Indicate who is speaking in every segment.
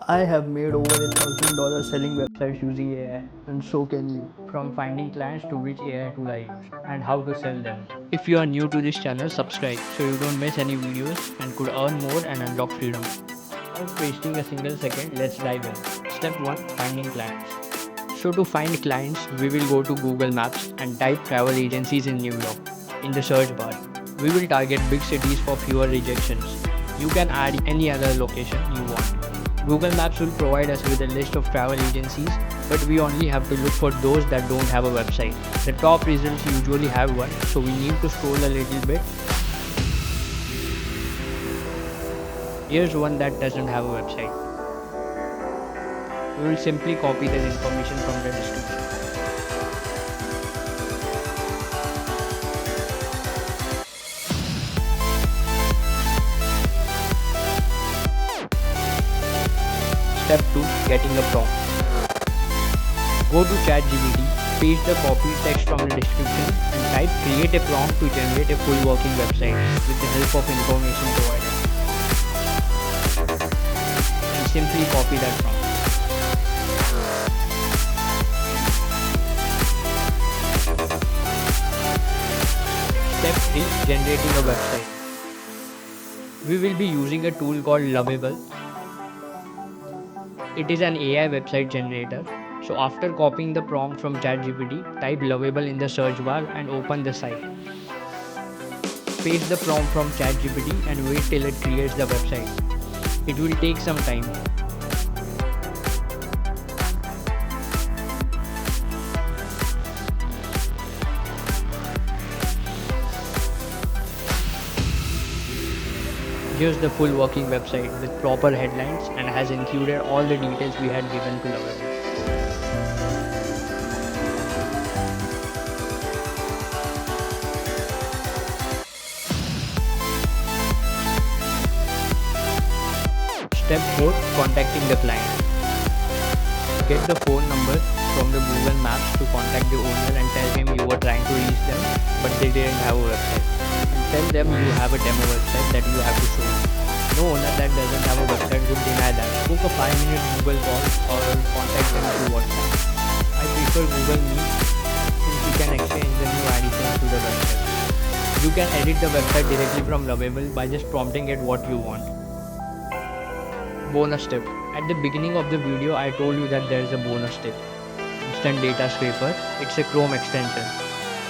Speaker 1: I have made over $1,000 selling websites using AI, and so can you.
Speaker 2: From finding clients to which AI tool I use and how to sell them. If you are new to this channel, subscribe so you don't miss any videos and could earn more and unlock freedom. Without wasting a single second, let's dive in. Step 1. Finding clients. So to find clients, we will go to Google Maps and type travel agencies in New York in the search bar. We will target big cities for fewer rejections. You can add any other location you want. Google Maps will provide us with a list of travel agencies, but we only have to look for those that don't have a website. The top results usually have one, so we need to scroll a little bit. Here's one that doesn't have a website. We will simply copy the information from the description. Step 2. Getting a prompt. Go to ChatGPT, paste the copied text from the description and type create a prompt to generate a full working website with the help of information provided. And simply copy that prompt. Step 3. Generating a website. We will be using a tool called Lovable. It is an AI website generator. So after copying the prompt from ChatGPT, type Lovable in the search bar and open the site. Paste the prompt from ChatGPT and wait till it creates the website. It will take some time. Here's the full working website with proper headlines and has included all the details we had given to Lovable. Step 4. Contacting the client. Get the phone number from the Google Maps to contact the owner and tell him you were trying to reach them but they didn't have a website. And tell them you have a demo website that you have to show. No owner that doesn't have a website would deny that. Book a 5-minute Google call or contact them through WhatsApp. I prefer Google Meet since you can exchange the new additions to the website. You can edit the website directly from Lovable by just prompting it what you want. Bonus tip. At the beginning of the video, I told you that there is a bonus tip. Instant Data Scraper. It's a Chrome extension.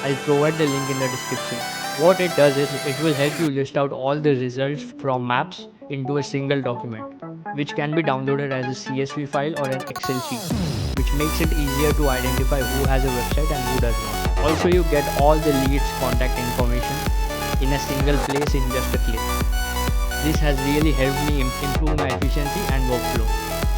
Speaker 2: I'll provide the link in the description. What it does is, it will help you list out all the results from maps into a single document, which can be downloaded as a CSV file or an Excel sheet, which makes it easier to identify who has a website and who does not. Also, you get all the leads' contact information in a single place in just a click. This has really helped me improve my efficiency and workflow.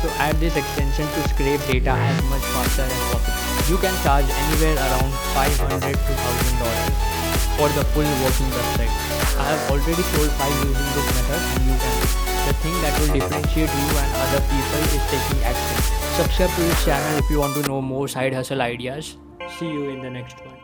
Speaker 2: So add this extension to scrape data as much faster as possible. You can charge anywhere around $500 to $1,000 for the full working website. I have already sold 5 using this method and you can. The thing that will differentiate you and other people is taking action. Subscribe to this channel if you want to know more side hustle ideas. See you in the next one.